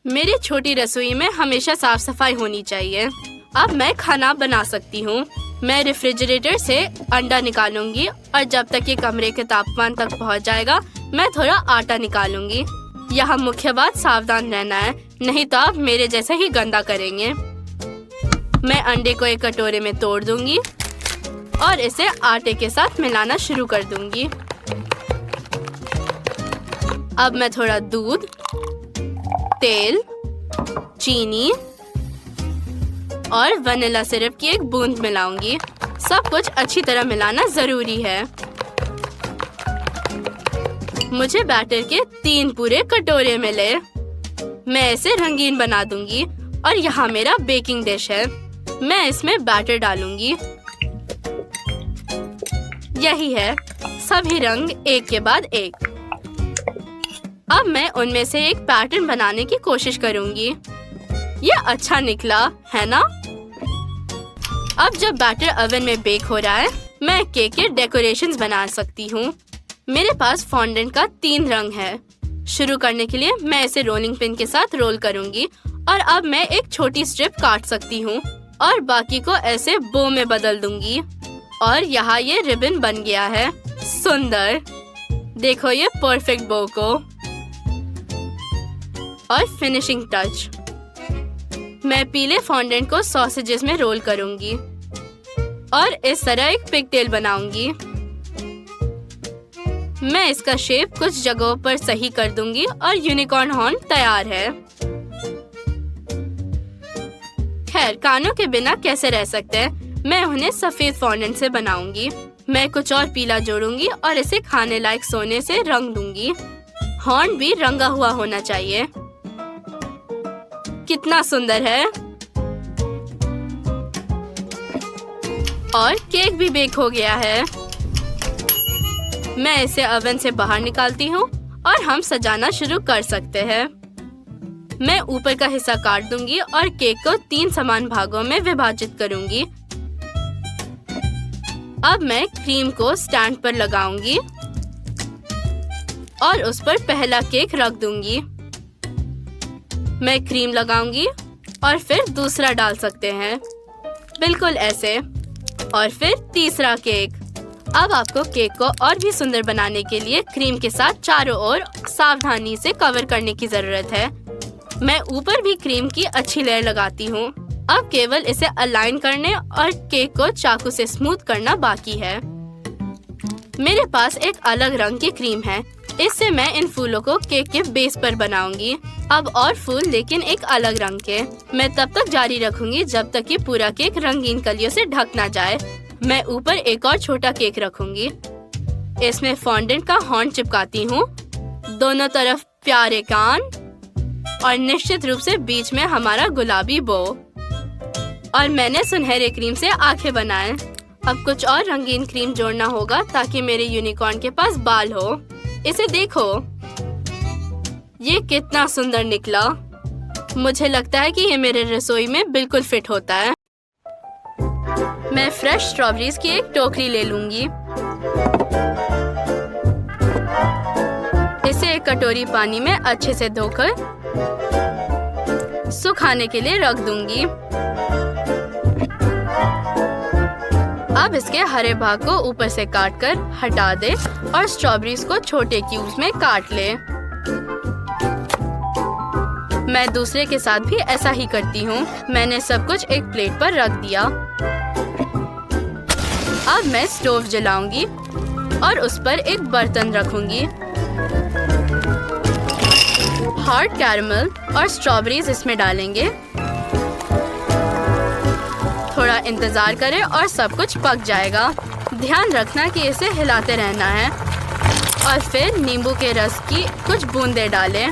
मेरी छोटी रसोई में हमेशा साफ सफाई होनी चाहिए। अब मैं खाना बना सकती हूँ। मैं रेफ्रिजरेटर से अंडा निकालूंगी और जब तक ये कमरे के तापमान तक पहुँच जाएगा मैं थोड़ा आटा निकालूंगी। यहाँ मुख्य बात सावधान रहना है, नहीं तो आप मेरे जैसा ही गंदा करेंगे। मैं अंडे को एक कटोरे में तोड़ दूंगी और इसे आटे के साथ मिलाना शुरू कर दूंगी। अब मैं थोड़ा दूध, तेल, चीनी और वनीला सिरप की एक बूंद मिलाऊंगी। सब कुछ अच्छी तरह मिलाना जरूरी है। मुझे बैटर के 3 पूरे कटोरे मिले। मैं इसे रंगीन बना दूंगी और यहाँ मेरा बेकिंग डिश है। मैं इसमें बैटर डालूंगी। यही है, सभी रंग एक के बाद एक। अब मैं उनमें से एक पैटर्न बनाने की कोशिश करूंगी। ये अच्छा निकला, है ना? अब जब बैटर ओवन में बेक हो रहा है, मैं केक के डेकोरेशंस बना सकती हूँ। मेरे पास फॉन्डेंट का 3 रंग है। शुरू करने के लिए मैं इसे रोलिंग पिन के साथ रोल करूंगी और अब मैं एक छोटी स्ट्रिप काट सकती हूँ और बाकी को ऐसे बो में बदल दूंगी। और यहाँ ये रिबन बन गया है। सुंदर, देखो ये परफेक्ट बो को। और फिनिशिंग टच, मैं पीले फॉन्डेंट को सॉसेजेस में रोल करूंगी और इस तरह एक पिगटेल बनाऊंगी। मैं इसका शेप कुछ जगहों पर सही कर दूंगी और यूनिकॉर्न हॉर्न तैयार है। खैर, कानों के बिना कैसे रह सकते हैं? मैं उन्हें सफेद फॉन्डेंट से बनाऊंगी। मैं कुछ और पीला जोड़ूंगी और इसे खाने लायक सोने से रंग दूंगी। हॉर्न भी रंगा हुआ होना चाहिए। कितना सुंदर है। और केक भी बेक हो गया है। मैं इसे ओवन से बाहर निकालती हूँ और हम सजाना शुरू कर सकते हैं। मैं ऊपर का हिस्सा काट दूंगी और केक को 3 समान भागों में विभाजित करूंगी। अब मैं क्रीम को स्टैंड पर लगाऊंगी और उस पर पहला केक रख दूंगी। मैं क्रीम लगाऊंगी और फिर दूसरा डाल सकते हैं, बिल्कुल ऐसे। और फिर तीसरा केक। अब आपको केक को और भी सुंदर बनाने के लिए क्रीम के साथ चारों ओर सावधानी से कवर करने की जरूरत है। मैं ऊपर भी क्रीम की अच्छी लेयर लगाती हूँ। अब केवल इसे अलाइन करने और केक को चाकू से स्मूथ करना बाकी है। मेरे पास एक अलग रंग की क्रीम है। इससे मैं इन फूलों को केक के बेस पर बनाऊंगी। अब और फूल, लेकिन एक अलग रंग के। मैं तब तक जारी रखूंगी जब तक कि पूरा केक रंगीन कलियों से ढक ना जाए। मैं ऊपर एक और छोटा केक रखूंगी। इसमें फॉन्डेंट का हॉर्न चिपकाती हूँ। दोनों तरफ प्यारे कान और निश्चित रूप से बीच में हमारा गुलाबी बो। और मैंने सुनहरे क्रीम से आंखें बनाए। अब कुछ और रंगीन क्रीम जोड़ना होगा ताकि मेरे यूनिकॉर्न के पास बाल हो। इसे देखो, ये कितना सुंदर निकला। मुझे लगता है कि ये मेरे रसोई में बिल्कुल फिट होता है। मैं फ्रेश स्ट्रॉबेरीज की एक टोकरी ले लूंगी। इसे एक कटोरी पानी में अच्छे से धोकर सुखाने के लिए रख दूंगी। अब इसके हरे भाग को ऊपर से काटकर हटा दे और स्ट्रॉबेरीज को छोटे क्यूब्स में काट ले। मैं दूसरे के साथ भी ऐसा ही करती हूँ। मैंने सब कुछ एक प्लेट पर रख दिया। अब मैं स्टोव जलाऊंगी और उस पर एक बर्तन रखूंगी। हार्ड कैरमल और स्ट्रॉबेरीज इसमें डालेंगे। थोड़ा इंतजार करें और सब कुछ पक जाएगा। ध्यान रखना कि इसे हिलाते रहना है। और फिर नींबू के रस की कुछ बूंदें डालें।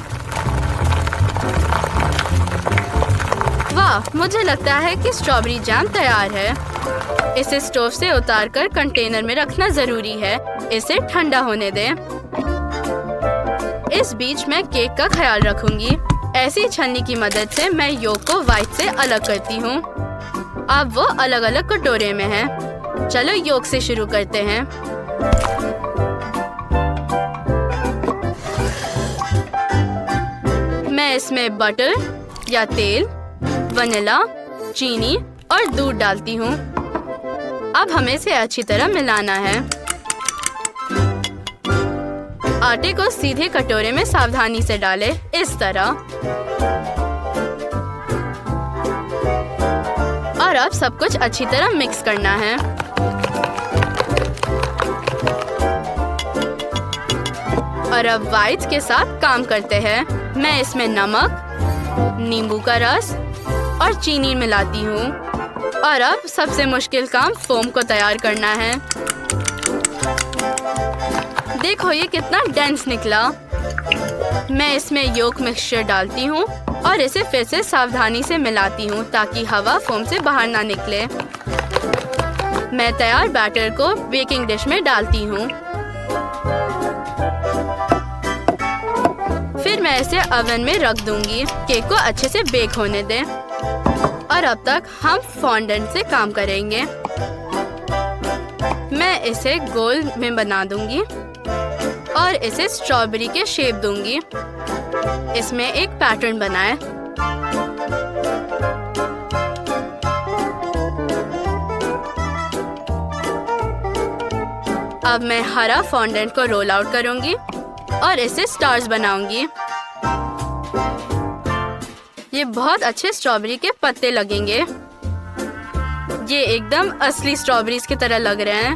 वाह, मुझे लगता है कि स्ट्रॉबेरी जैम तैयार है। इसे स्टोव से उतारकर कंटेनर में रखना जरूरी है। इसे ठंडा होने दें। इस बीच मैं केक का ख्याल रखूंगी। ऐसी छलनी की मदद से मैं योक को व्हाइट से अलग करती हूँ। अब वो अलग अलग कटोरे में है। चलो योक से शुरू करते हैं। मैं मैं इसमें बटर या तेल, वनीला, चीनी और दूध डालती हूँ। अब हमें इसे अच्छी तरह मिलाना है। आटे को सीधे कटोरे में सावधानी से डालें, इस तरह। और अब सब कुछ अच्छी तरह मिक्स करना है। और अब व्हाइट्स के साथ काम करते हैं। मैं इसमें नमक, नींबू का रस और चीनी मिलाती हूँ। और अब सबसे मुश्किल काम फोम को तैयार करना है। देखो ये कितना डेंस निकला। मैं इसमें योक मिक्सचर डालती हूँ और इसे फिर से सावधानी से मिलाती हूँ ताकि हवा फोम से बाहर ना निकले। मैं तैयार बैटर को बेकिंग डिश में डालती हूँ। फिर मैं इसे ओवन में रख दूंगी। केक को अच्छे से बेक होने दें। और अब तक हम फॉन्डेंट से काम करेंगे। मैं इसे गोल में बना दूंगी और इसे स्ट्रॉबेरी के शेप दूंगी। इसमें एक पैटर्न बनाएं। अब मैं हरा फॉन्डेंट को रोल आउट करूंगी और इसे स्टार्स बनाऊंगी। ये बहुत अच्छे स्ट्रॉबेरी के पत्ते लगेंगे। ये एकदम असली स्ट्रॉबेरीज की तरह लग रहे हैं।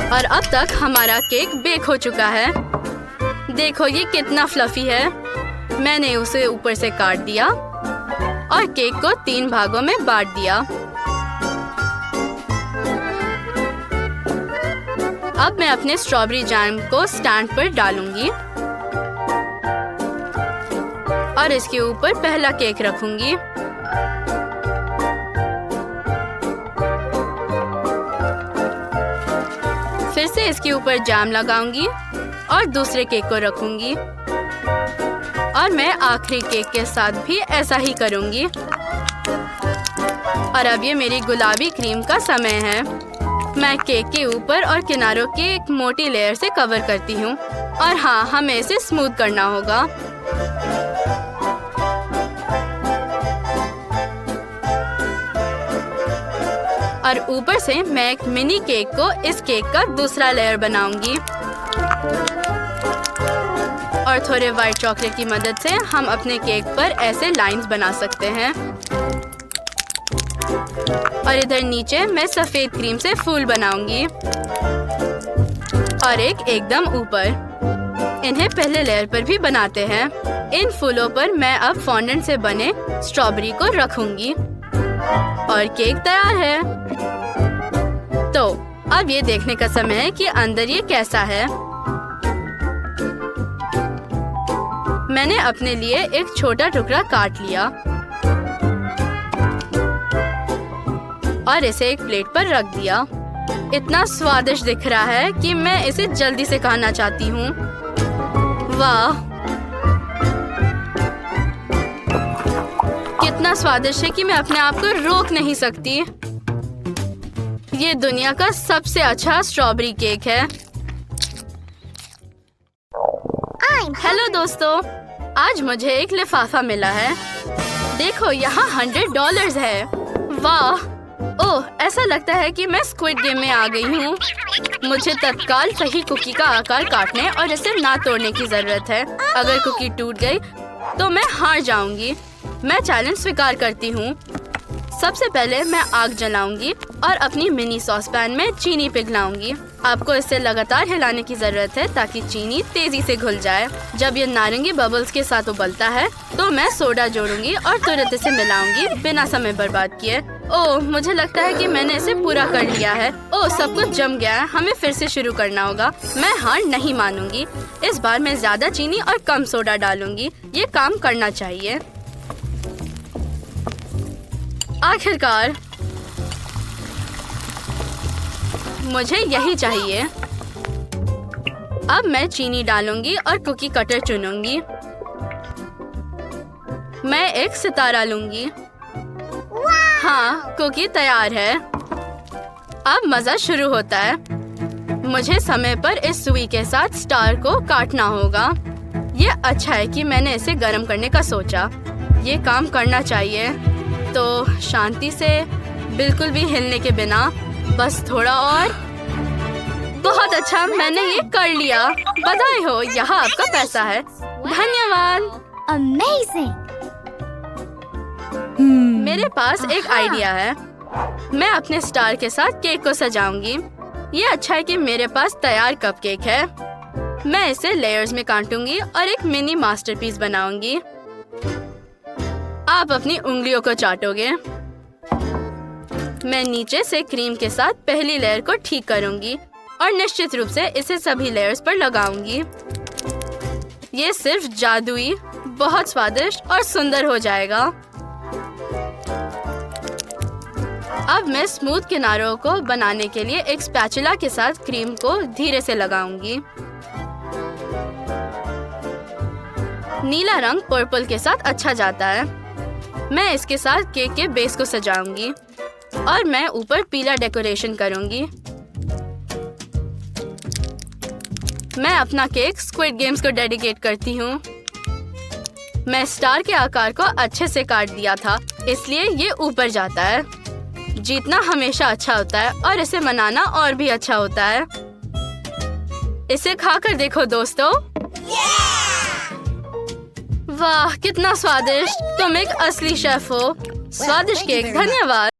और अब तक हमारा केक बेक हो चुका है। देखो ये कितना फ्लफी है। मैंने उसे ऊपर से काट दिया और केक को 3 भागों में बांट दिया। अब मैं अपने स्ट्रॉबेरी जैम को स्टैंड पर डालूंगी और इसके ऊपर पहला केक रखूंगी। फिर से इसके ऊपर जैम लगाऊंगी और दूसरे केक को रखूंगी। और मैं आखिरी केक के साथ भी ऐसा ही करूंगी। और अब ये मेरी गुलाबी क्रीम का समय है। मैं केक के ऊपर और किनारों की एक मोटी लेयर से कवर करती हूँ। और हाँ, हमें इसे स्मूथ करना होगा। और ऊपर से मैं एक मिनी केक को इस केक का दूसरा लेयर बनाऊंगी। और थोड़े व्हाइट चॉकलेट की मदद से हम अपने केक पर ऐसे लाइंस बना सकते हैं। और इधर नीचे मैं सफेद क्रीम से फूल बनाऊंगी और एक एकदम ऊपर। इन्हें पहले लेयर पर भी बनाते हैं। इन फूलों पर मैं अब फॉन्डेंट से बने स्ट्रॉबेरी को रखूंगी और केक तैयार है। तो अब ये देखने का समय है कि अंदर ये कैसा है। मैंने अपने लिए एक छोटा टुकड़ा काट लिया और इसे एक प्लेट पर रख दिया। इतना स्वादिष्ट दिख रहा है कि मैं इसे जल्दी से खाना चाहती हूँ। वाह, कितना स्वादिष्ट है कि मैं अपने आप को रोक नहीं सकती। ये दुनिया का सबसे अच्छा स्ट्रॉबेरी केक है। हेलो दोस्तों, आज मुझे एक लिफाफा मिला है। देखो यहाँ $100 है। वाह, ओह, ऐसा लगता है कि मैं स्क्विड गेम में आ गई हूँ। मुझे तत्काल सही कुकी का आकार काटने और इसे ना तोड़ने की जरूरत है। अगर कुकी टूट गई तो मैं हार जाऊंगी। मैं चैलेंज स्वीकार करती हूँ। सबसे पहले मैं आग जलाऊंगी और अपनी मिनी सॉस पैन में चीनी पिघलाऊंगी। आपको इसे लगातार हिलाने की जरूरत है ताकि चीनी तेजी से घुल जाए। जब ये नारंगी बबल्स के साथ उबलता है तो मैं सोडा जोड़ूंगी और तुरंत इसे मिलाऊंगी बिना समय बर्बाद किए। ओह, मुझे लगता है कि मैंने इसे पूरा कर लिया है। ओह, सब कुछ जम गया है। हमें फिर से शुरू करना होगा। मैं हार नहीं मानूंगी। इस बार मैं ज्यादा चीनी और कम सोडा डालूंगी। ये काम करना चाहिए। आखिरकार मुझे यही चाहिए। अब मैं चीनी डालूंगी और कुकी कटर चुनूंगी। मैं एक सितारा लूंगी। हाँ, कुकी तैयार है। अब मजा शुरू होता है। मुझे समय पर इस सुई के साथ स्टार को काटना होगा। ये अच्छा है कि मैंने इसे गर्म करने का सोचा। ये काम करना चाहिए। तो शांति से, बिल्कुल भी हिलने के बिना, बस थोड़ा और। बहुत अच्छा, मैंने ये कर लिया। बधाई हो, यहाँ आपका पैसा है। धन्यवाद। Amazing! मेरे पास एक आइडिया है। मैं अपने स्टार के साथ केक को सजाऊंगी। ये अच्छा है कि मेरे पास तैयार कपकेक है। मैं इसे लेयर्स में काटूंगी और एक मिनी मास्टरपीस बनाऊंगी। आप अपनी उंगलियों को चाटोगे। मैं नीचे से क्रीम के साथ पहली लेयर को ठीक करूंगी और निश्चित रूप से इसे सभी लेयर्स पर लगाऊंगी। ये सिर्फ जादुई, बहुत स्वादिष्ट और सुंदर हो जाएगा। अब मैं स्मूथ किनारों को बनाने के लिए एक स्पैचुला के साथ क्रीम को धीरे से लगाऊंगी। नीला रंग पर्पल के साथ अच्छा जाता है। मैं इसके साथ केक के बेस को सजाऊंगी और मैं ऊपर पीला डेकोरेशन करूंगी। मैं अपना केक स्क्विड गेम्स को डेडिकेट करती हूँ। मैं स्टार के आकार को अच्छे से काट दिया था, इसलिए ये ऊपर जाता है। जीतना हमेशा अच्छा होता है और इसे मनाना और भी अच्छा होता है। इसे खाकर देखो दोस्तों। वाह, कितना स्वादिष्ट! तुम एक असली शेफ हो। स्वादिष्ट केक, धन्यवाद।